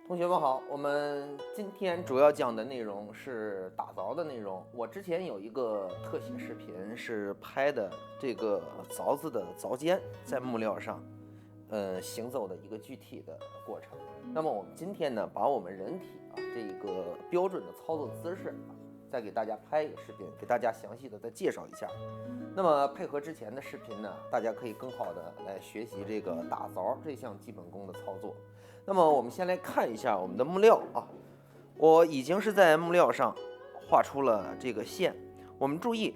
同学们好，我们今天主要讲的内容是打凿的内容。我之前有一个特写视频是拍的这个凿子的凿尖在木料上，行走的一个具体的过程。那么我们今天呢，把我们人体这个标准的操作姿势再给大家拍一个视频，给大家详细的再介绍一下。那么配合之前的视频呢，大家可以更好的来学习这个打凿这项基本功的操作。那么我们先来看一下我们的木料我已经是在木料上画出了这个线。我们注意，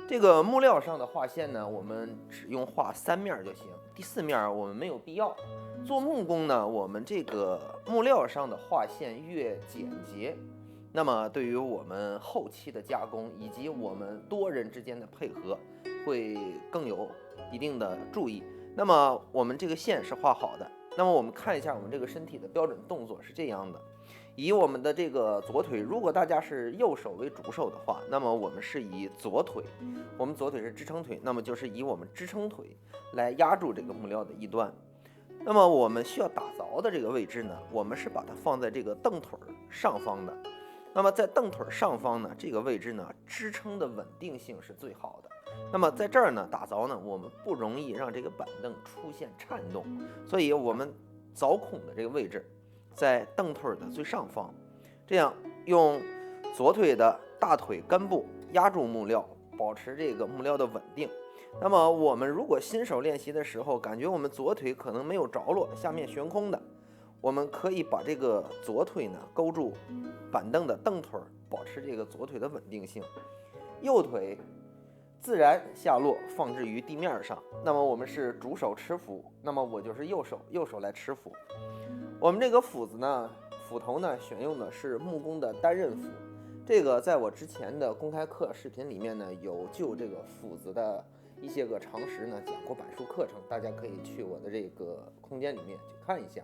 这个木料上的画线呢，我们只用画3面就行，第4面我们没有必要。做木工呢，我们这个木料上的画线越简洁，那么对于我们后期的加工以及我们多人之间的配合会更有一定的注意。那么我们这个线是画好的，那么我们看一下我们这个身体的标准动作是这样的。以我们的这个左腿，如果大家是右手为主手的话，那么我们是以左腿，我们左腿是支撑腿，那么就是以我们支撑腿来压住这个木料的一端。那么我们需要打凿的这个位置呢，我们是把它放在这个蹬腿上方的。那么在蹬腿上方呢，这个位置呢，支撑的稳定性是最好的。那么在这儿呢，打凿呢，我们不容易让这个板凳出现颤动，所以我们凿孔的这个位置在蹬腿的最上方，这样用左腿的大腿根部压住木料，保持这个木料的稳定。那么我们如果新手练习的时候，感觉我们左腿可能没有着落，下面悬空的，我们可以把这个左腿呢勾住板凳的蹬腿，保持这个左腿的稳定性。右腿自然下落，放置于地面上。那么我们是主手持斧，那么我就是右手来持斧。我们这个斧子呢，斧头呢选用的是木工的单刃斧。这个在我之前的公开课视频里面呢，有就这个斧子的一些个常识呢讲过板书课程，大家可以去我的这个空间里面去看一下。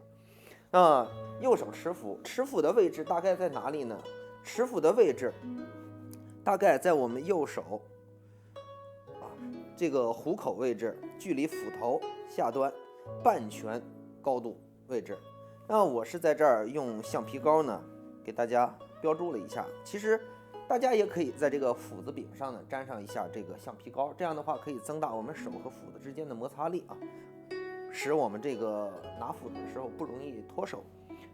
右手持斧，持斧的位置大概在哪里呢？持斧的位置大概在我们右手这个虎口位置，距离斧头下端半拳高度位置。那我是在这儿用橡皮膏呢给大家标注了一下，其实大家也可以在这个斧子柄上呢沾上一下这个橡皮膏，这样的话可以增大我们手和斧子之间的摩擦力使我们这个拿斧子的时候不容易脱手。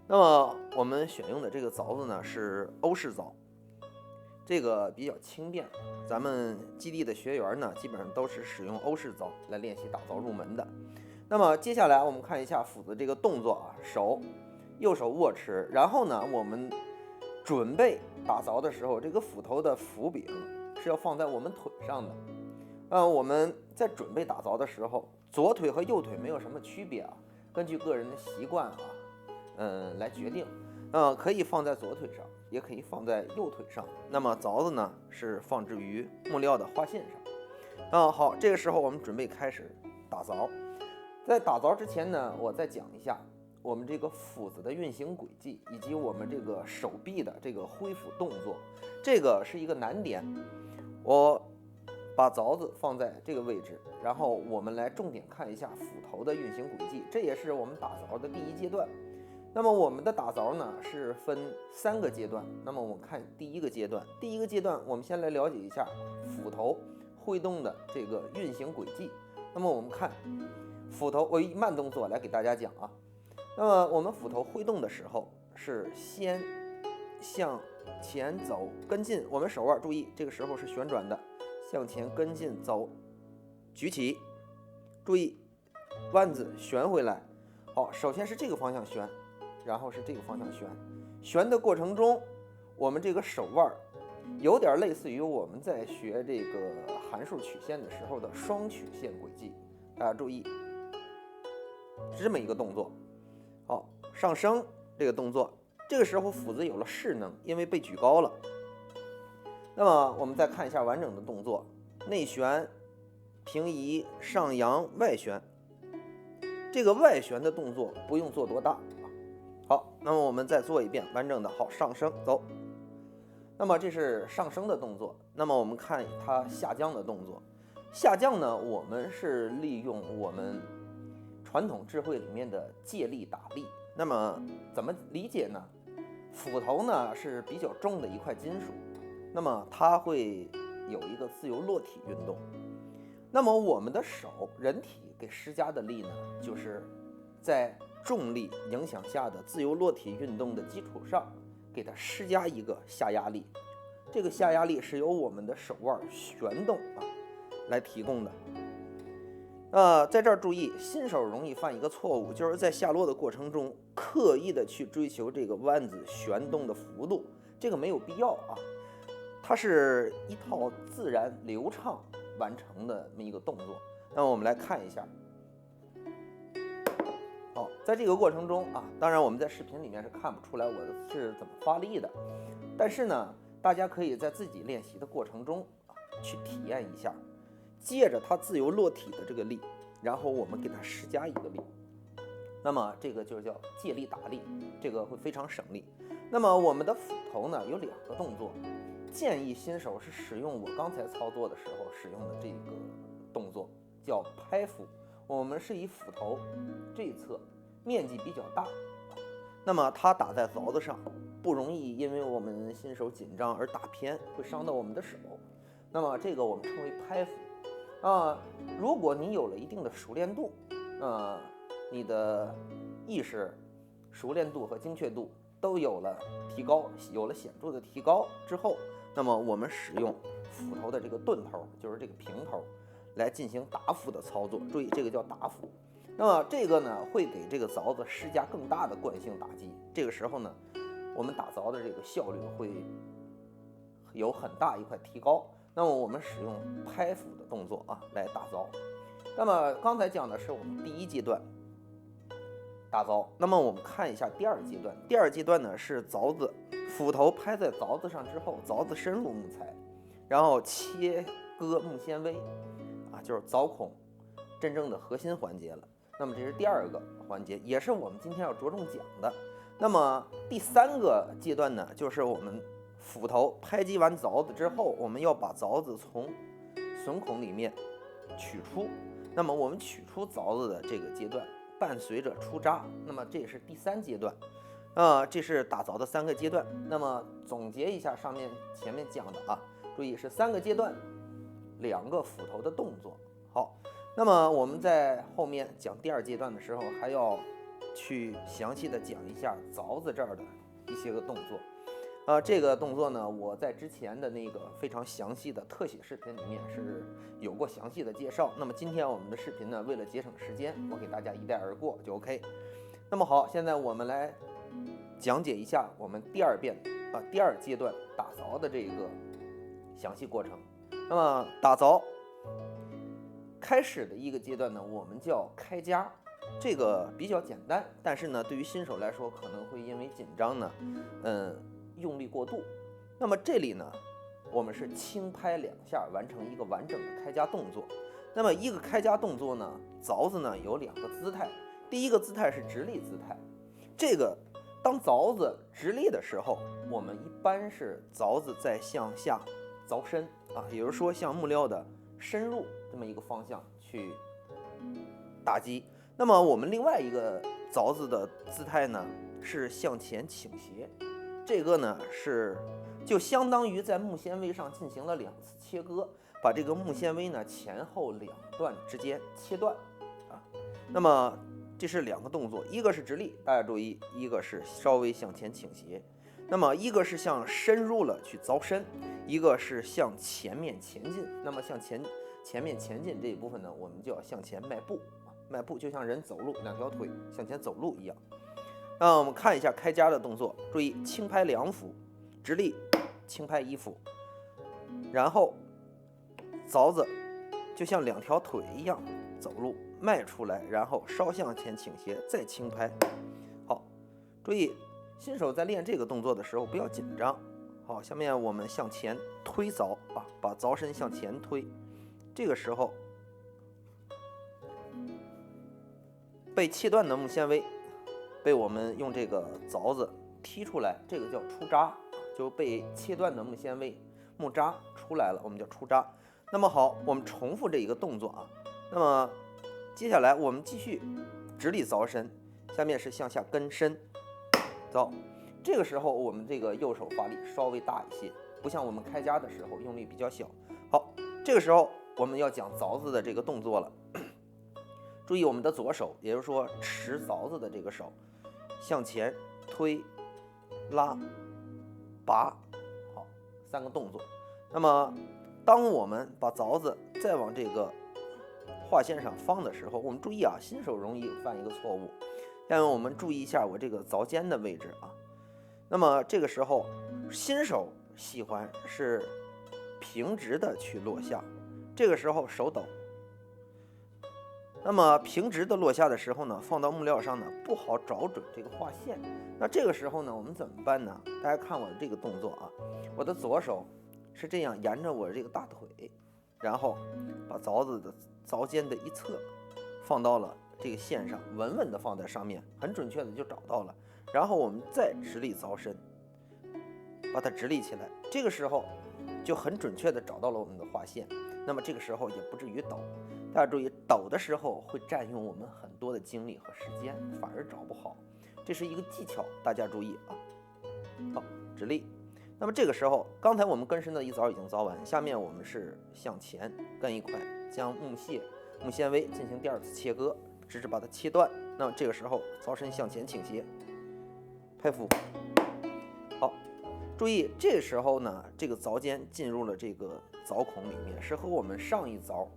那么我们选用的这个凿子呢是欧式凿，这个比较轻便，咱们基地的学员呢基本上都是使用欧式凿来练习打凿入门的。那么接下来我们看一下斧子这个动作右手握持，然后呢我们准备打凿的时候，这个斧头的斧柄是要放在我们腿上的。我们在准备打凿的时候，左腿和右腿没有什么区别根据个人的习惯来决定。可以放在左腿上，也可以放在右腿上。那么凿子呢是放置于木料的画线上。好，这个时候我们准备开始打凿。在打凿之前呢，我再讲一下我们这个斧子的运行轨迹，以及我们这个手臂的这个挥斧动作，这个是一个难点。我把凿子放在这个位置，然后我们来重点看一下斧头的运行轨迹，这也是我们打凿的第一阶段。那么我们的打凿呢是分3个阶段。那么我们看第一个阶段，我们先来了解一下斧头挥动的这个运行轨迹。那么我们看斧头，我以慢动作来给大家讲那么我们斧头挥动的时候是先向前走跟进，我们手腕注意这个时候是旋转的，向前跟进走，举起，注意腕子旋回来。好，首先是这个方向旋，然后是这个方向旋。旋的过程中，我们这个手腕有点类似于我们在学这个函数曲线的时候的双曲线轨迹，大家注意是这么一个动作。好，上升这个动作，这个时候斧子有了势能，因为被举高了。那么我们再看一下完整的动作，内旋、平移、上扬、外旋。这个外旋的动作不用做多大好，那么我们再做一遍完整的。好，上升走。那么这是上升的动作。那么我们看它下降的动作。下降呢，我们是利用我们传统智慧里面的借力打力那么怎么理解呢？斧头呢是比较重的一块金属，那么它会有一个自由落体运动。那么我们的手，人体给施加的力呢，就是在重力影响下的自由落体运动的基础上，给它施加一个下压力。这个下压力是由我们的手腕旋动来提供的。在这儿注意，新手容易犯一个错误，就是在下落的过程中刻意的去追求这个腕子旋动的幅度，这个没有必要啊。它是一套自然流畅完成的这么一个动作。那么我们来看一下。好，在这个过程中当然我们在视频里面是看不出来我是怎么发力的，但是呢，大家可以在自己练习的过程中去体验一下。借着它自由落体的这个力，然后我们给它施加一个力，那么这个就叫借力打力，这个会非常省力。那么我们的斧头呢有2个动作，建议新手是使用我刚才操作的时候使用的这个动作，叫拍斧。我们是以斧头这一侧面积比较大，那么它打在凿子上不容易因为我们新手紧张而打偏，会伤到我们的手。那么这个我们称为拍斧。如果你有了一定的熟练度，你的意识、熟练度和精确度都有了提高，有了显著的提高之后，那么我们使用斧头的这个钝头，就是这个平头，来进行打斧的操作。注意，这个叫打斧。那么这个呢，会给这个凿子施加更大的惯性打击。这个时候呢，我们打凿的这个效率会有很大一块提高。那么我们使用拍斧的动作来打凿。那么刚才讲的是我们第1阶段打凿，那么我们看一下第2阶段。第2阶段呢是凿子斧头拍在凿子上之后，凿子深入木材，然后切割木纤维就是凿孔真正的核心环节了。那么这是第2个环节，也是我们今天要着重讲的。那么第3个阶段呢，就是我们斧头拍击完凿子之后，我们要把凿子从榫孔里面取出。那么我们取出凿子的这个阶段，伴随着出渣。那么这也是第3阶段。这是打凿的3个阶段。那么总结一下前面讲的注意是3个阶段，2个斧头的动作。好，那么我们在后面讲第2阶段的时候，还要去详细的讲一下凿子这儿的一些个动作。这个动作呢，我在之前的那个非常详细的特写视频里面是有过详细的介绍。那么今天我们的视频呢，为了节省时间，我给大家一带而过就 OK。那么好，现在我们来讲解一下我们第2阶段打凿的这个详细过程。那么打凿开始的一个阶段呢，我们叫开夹。这个比较简单，但是呢，对于新手来说可能会因为紧张呢，用力过度。那么这里呢，我们是轻拍2下完成一个完整的开夹动作。那么一个开夹动作呢，凿子呢有2个姿态。第一个姿态是直立姿态，这个当凿子直立的时候，我们一般是凿子在向下凿深也就是说向木料的深入这么一个方向去打击。那么我们另外一个凿子的姿态呢是向前倾斜，这个呢就相当于在木纤维上进行了2次切割，把这个木纤维呢前后2段之间切断那么这是2个动作，一个是直立，大家注意，一个是稍微向前倾斜。那么一个是向深入了去凿深，一个是向前面前进。那么向前面前进这一部分呢，我们就要向前迈步，迈步就像人走路2条腿向前走路一样。那我们看一下开夹的动作，注意轻拍2斧，直立轻拍1斧，然后凿子就像2条腿一样走路迈出来，然后稍向前倾斜，再轻拍。好，注意新手在练这个动作的时候不要紧张。好，下面我们向前推凿把凿身向前推，这个时候被切断的木纤维被我们用这个凿子踢出来，这个叫出渣，就被切断的木纤维木渣出来了，我们叫出渣。那么好，我们重复这一个动作那么接下来我们继续直立凿身，下面是向下跟深凿。这个时候我们这个右手发力稍微大一些，不像我们开夹的时候用力比较小。好，这个时候我们要讲凿子的这个动作了。注意我们的左手，也就是说持凿子的这个手，向前推、拉、拔，好，3个动作。那么当我们把凿子再往这个画线上放的时候，我们注意啊，新手容易犯一个错误。下面我们注意一下我这个凿尖的位置啊。那么这个时候，新手喜欢是平直的去落下，这个时候手抖。那么平直的落下的时候呢，放到木料上呢，不好找准这个画线。那这个时候呢，我们怎么办呢？大家看我的这个动作啊，我的左手是这样沿着我这个大腿，然后把凿子的凿尖的一侧放到了这个线上，稳稳的放在上面，很准确的就找到了。然后我们再直立凿身，把它直立起来，这个时候就很准确的找到了我们的画线。那么这个时候也不至于抖。大家注意，抖的时候会占用我们很多的精力和时间，反而找不好。这是一个技巧，大家注意啊。好，直立。那么这个时候，刚才我们跟深的一凿已经凿完，下面我们是向前跟一块，将木纤维进行第2次切割，直至把它切断。那么这个时候，凿身向前倾斜，拍斧。好，注意这时候呢，这个凿尖进入了这个凿孔里面，是和我们上一凿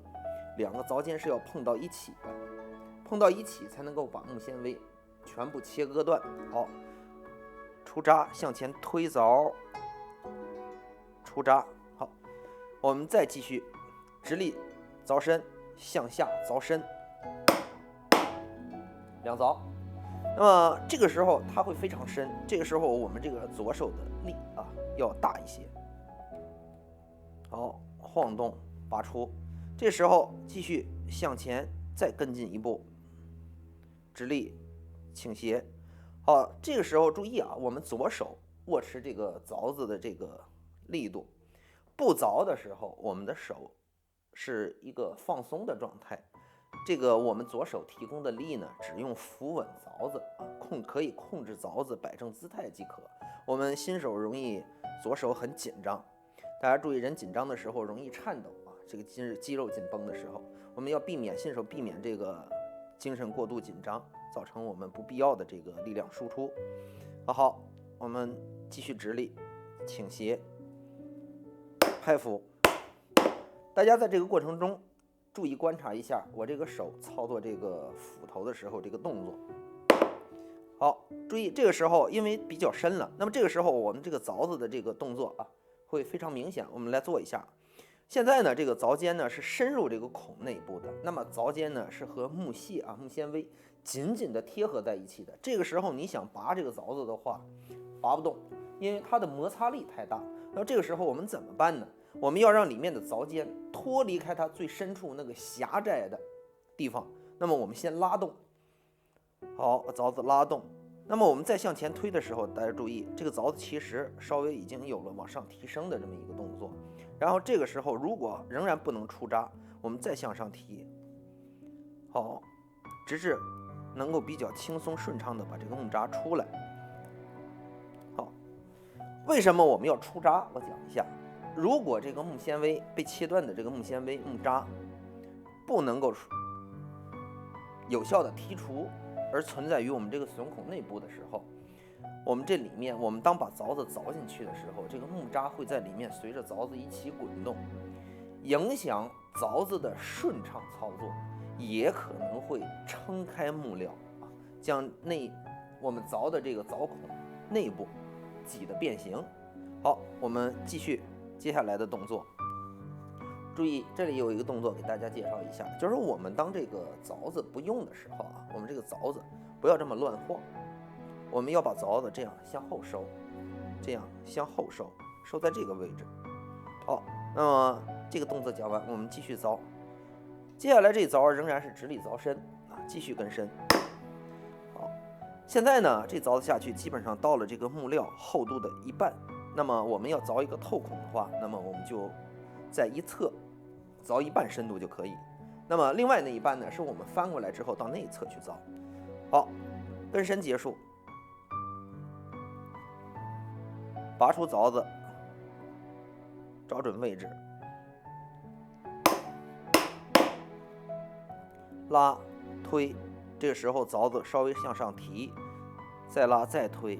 2个凿尖是要碰到一起的，碰到一起才能够把木纤维全部切割断。好，出扎，向前推凿，出扎。好，我们再继续直立凿身，向下凿身，2凿。那么这个时候它会非常深，这个时候我们这个左手的力啊要大一些。好，晃动拔出，这时候继续向前再跟进一步，直立倾斜。好，这个时候注意啊，我们左手握持这个凿子的这个力度，不凿的时候我们的手是一个放松的状态。这个我们左手提供的力呢，只用扶稳凿子啊，可以控制凿子摆正姿态即可。我们新手容易左手很紧张，大家注意，人紧张的时候容易颤抖啊，这个肌肉紧绷的时候，我们要新手避免这个精神过度紧张，造成我们不必要的这个力量输出。好，我们继续直立倾斜拍斧。大家在这个过程中注意观察一下我这个手操作这个斧头的时候这个动作。好，注意这个时候因为比较深了，那么这个时候我们这个凿子的这个动作啊会非常明显。我们来做一下。现在呢，这个凿尖呢是深入这个孔内部的，那么凿尖呢是和木纤维紧紧的贴合在一起的。这个时候你想拔这个凿子的话，拔不动，因为它的摩擦力太大。那么这个时候我们怎么办呢？我们要让里面的凿尖脱离开它最深处那个狭窄的地方。那么我们先拉动，好，把凿子拉动。那么我们再向前推的时候，大家注意，这个凿子其实稍微已经有了往上提升的这么一个动作。然后这个时候如果仍然不能出扎，我们再向上提，好，直至能够比较轻松顺畅的把这个木扎出来。好，为什么我们要出扎？我讲一下。如果这个木纤维被切断的这个木纤维木扎不能够有效的剔除，而存在于我们这个损孔内部的时候，我们这里面，我们当把凿子凿进去的时候，这个木渣会在里面随着凿子一起滚动，影响凿子的顺畅操作，也可能会撑开木料啊，将我们凿的这个凿孔内部挤得变形。好，我们继续接下来的动作。注意，这里有一个动作给大家介绍一下，就是我们当这个凿子不用的时候啊，我们这个凿子不要这么乱晃，我们要把凿子这样向后收，这样向后收，收在这个位置。好，那么这个动作讲完，我们继续凿。接下来这凿仍然是直立凿身啊，继续跟身。好，现在呢，这凿子下去基本上到了这个木料厚度的一半。那么我们要凿一个透孔的话，那么我们就在一侧凿一半深度就可以。那么另外那一半呢，是我们翻过来之后到内侧去凿。好，根深结束，拔出凿子，找准位置，拉推，这个时候凿子稍微向上提，再拉再推，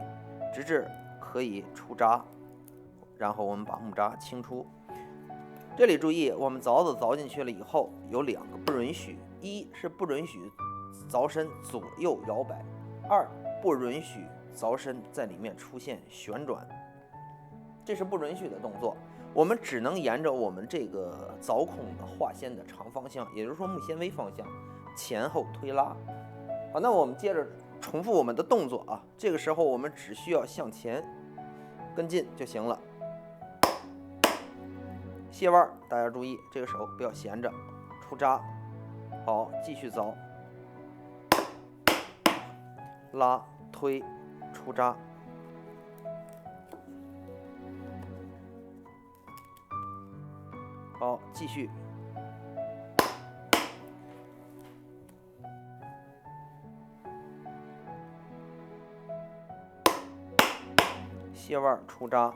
直至可以出渣，然后我们把木渣清出。这里注意，我们凿子凿进去了以后，有2个不允许：一是不允许凿身左右摇摆；2不允许凿身在里面出现旋转，这是不允许的动作。我们只能沿着我们这个凿孔的划线的长方向，也就是说木纤维方向，前后推拉。好，那我们接着重复我们的动作啊。这个时候我们只需要向前跟进就行了。卸腕，大家注意，这个手不要闲着，出渣。好，继续凿，拉推出渣。好，继续。卸腕出渣。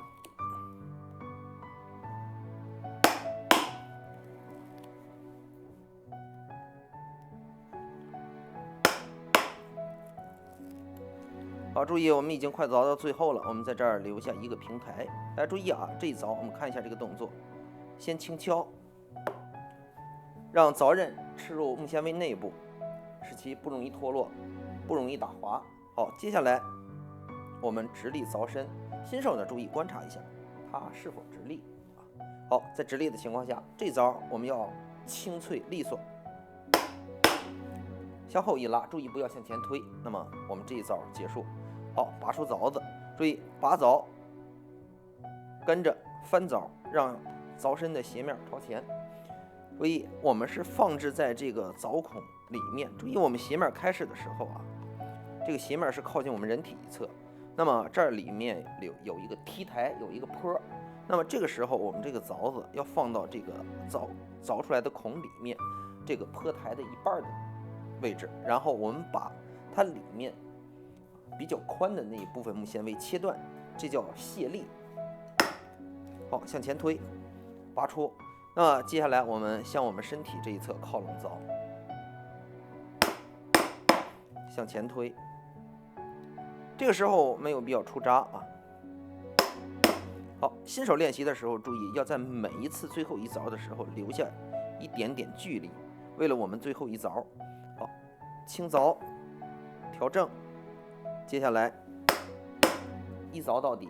好，注意，我们已经快凿到最后了，我们在这儿留下一个平台。大家注意啊，这一凿，我们看一下这个动作，先轻敲，让凿刃吃入木纤维内部，使其不容易脱落，不容易打滑。好，接下来我们直立凿身，新手呢注意观察一下它是否直立啊。好，在直立的情况下，这凿我们要清脆利索，向后一拉，注意不要向前推。那么我们这一凿结束。好，拔出凿子，注意拔凿，跟着翻凿，让凿身的斜面朝前。注意，我们是放置在这个凿孔里面。注意，我们斜面开始的时候啊，这个斜面是靠近我们人体一侧。那么这儿里面有一个梯台，有一个坡。那么这个时候，我们这个凿子要放到这个凿出来的孔里面，这个坡台的一半的位置，然后我们把它里面比较宽的那一部分木纤维切断，这叫卸力。好，向前推，拔出。那接下来我们向我们身体这一侧靠拢凿，向前推。这个时候没有必要出渣啊。好，新手练习的时候注意要在每一次最后一凿的时候留下一点点距离，为了我们最后一凿。好，轻凿，调正。接下来一凿到底，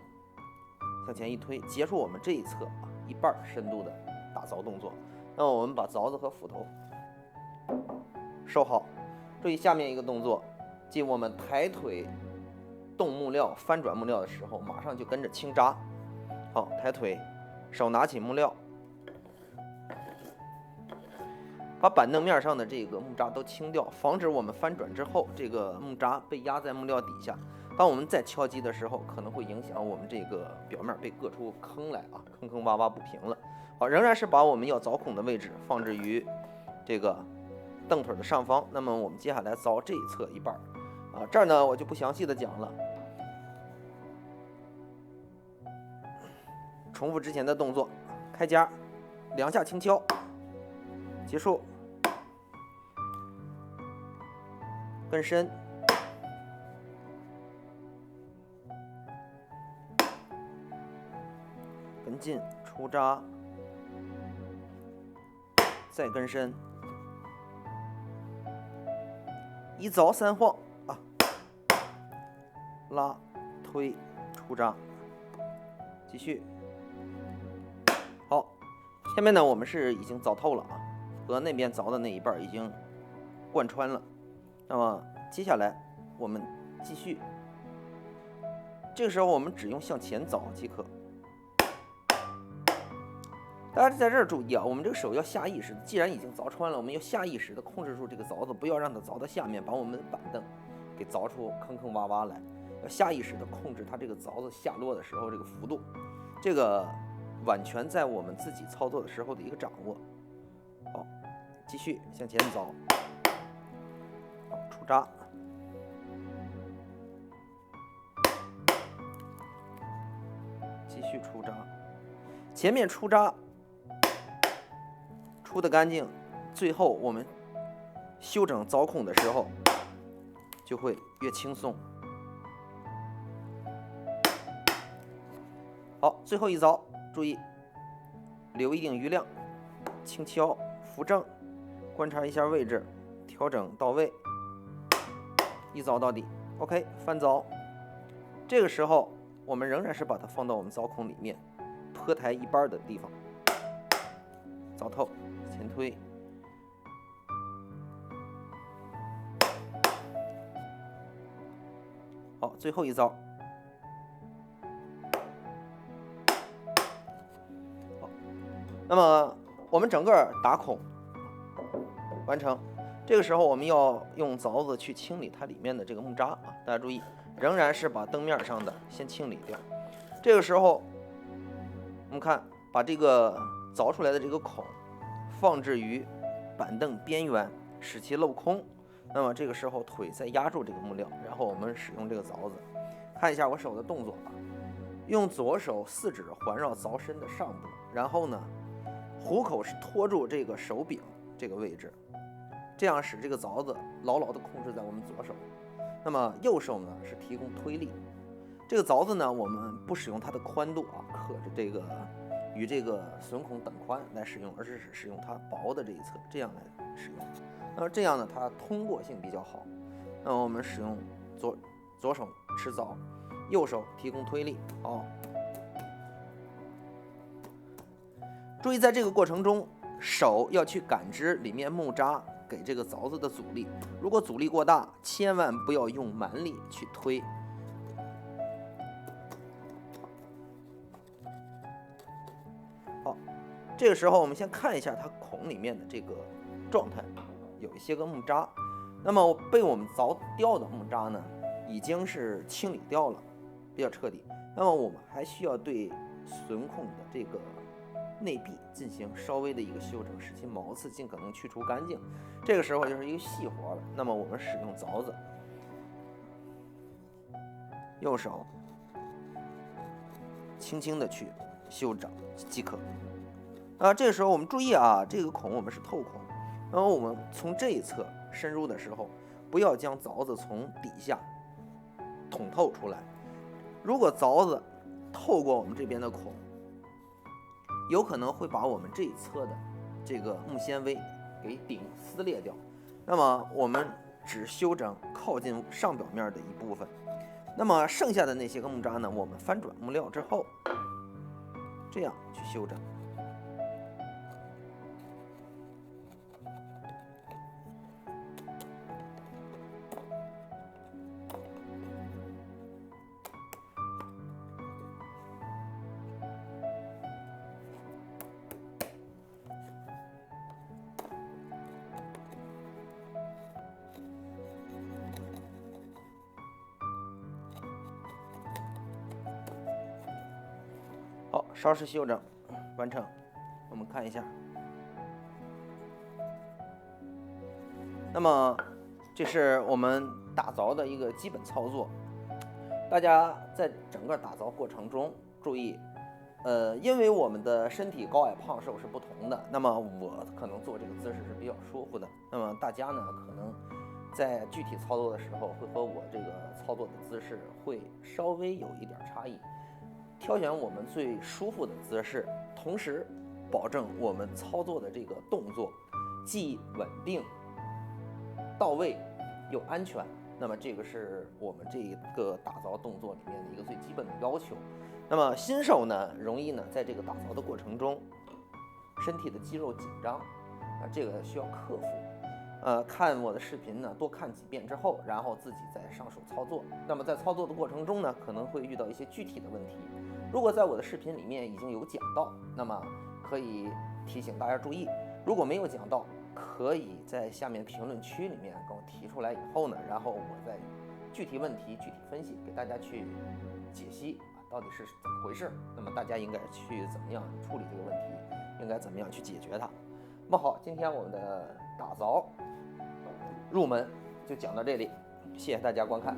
向前一推，结束我们这一侧啊一半深度的打凿动作。那么我们把凿子和斧头收好。注意下面一个动作，即我们抬腿动木料、翻转木料的时候，马上就跟着清渣。好，抬腿，手拿起木料，把板凳面上的这个木渣都清掉，防止我们翻转之后这个木渣被压在木料底下。当我们再敲击的时候，可能会影响我们这个表面被硌出坑来啊，坑坑洼洼不平了。好，仍然是把我们要凿孔的位置放置于这个凳腿的上方。那么我们接下来凿这一侧一半啊，这儿呢我就不详细的讲了。重复之前的动作，开夹，2下轻敲，结束，跟深，跟进，出渣，再跟深，一凿3晃啊，拉推出渣，继续。好，下面呢我们是已经凿透了啊，和那边凿的那一半已经贯穿了。那么接下来我们继续，这个时候我们只用向前凿即可。大家在这儿注意啊，我们这个手要下意识的，既然已经凿穿了，我们要下意识的控制住这个凿子，不要让它凿到下面，把我们的板凳给凿出坑坑洼洼来。要下意识的控制它这个凿子下落的时候这个幅度，这个完全在我们自己操作的时候的一个掌握。好，继续向前凿，好，出渣，继续出渣，前面出渣出的干净，最后我们修整凿孔的时候就会越轻松。好，最后一凿，注意留一定余量，轻敲扶正，观察一下位置，调整到位，一凿到底。OK， 翻凿。这个时候我们仍然是把它放到我们凿孔里面坡台一半的地方，凿透，前推。好，最后一凿。好，那么我们整个打孔完成。这个时候我们要用凿子去清理它里面的这个木渣啊，大家注意，仍然是把灯面上的先清理掉。这个时候我们看，把这个凿出来的这个孔放置于板凳边缘，使其镂空。那么这个时候腿再压住这个木料，然后我们使用这个凿子。看一下我手的动作啊，用左手4指环绕凿身的上部，然后呢，虎口是托住这个手柄这个位置，这样使这个凿子牢牢地控制在我们左手。那么右手呢是提供推力。这个凿子呢，我们不使用它的宽度啊，可着这个与这个榫孔等宽来使用，而是使用它薄的这一侧，这样来使用。那么这样呢，它通过性比较好。那么我们使用左手持凿，右手提供推力。好，注意在这个过程中，手要去感知里面木渣给这个凿子的阻力。如果阻力过大，千万不要用蛮力去推。好，这个时候我们先看一下它孔里面的这个状态，有一些个木渣。那么被我们凿掉的木渣呢，已经是清理掉了，比较彻底。那么我们还需要对榫孔的这个内壁进行稍微的一个修整，使其毛刺尽可能去除干净。这个时候就是一个细活了。那么我们使用凿子，右手轻轻的去修整即可。这个时候我们注意啊，这个孔我们是透孔，然后我们从这一侧深入的时候，不要将凿子从底下捅透出来。如果凿子透过我们这边的孔，有可能会把我们这一侧的这个木纤维给顶撕裂掉。那么我们只修整靠近上表面的一部分，那么剩下的那些个木渣呢，我们翻转木料之后，这样去修整。好，稍事修整完成，我们看一下。那么这是我们打凿的一个基本操作。大家在整个打凿过程中注意，因为我们的身体高矮胖瘦是不同的，那么我可能做这个姿势是比较舒服的。那么大家呢，可能在具体操作的时候，会和我这个操作的姿势会稍微有一点差异。挑选我们最舒服的姿势，同时保证我们操作的这个动作既稳定、到位又安全。那么这个是我们这个打凿动作里面的一个最基本的要求。那么新手呢，容易呢在这个打凿的过程中，身体的肌肉紧张这个需要克服。看我的视频呢，多看几遍之后，然后自己再上手操作。那么在操作的过程中呢，可能会遇到一些具体的问题。如果在我的视频里面已经有讲到，那么可以提醒大家注意；如果没有讲到，可以在下面评论区里面跟我提出来以后呢，然后我再具体问题具体分析，给大家去解析到底是怎么回事。那么大家应该去怎么样处理这个问题，应该怎么样去解决它。那么好，今天我们的打凿入门就讲到这里，谢谢大家观看。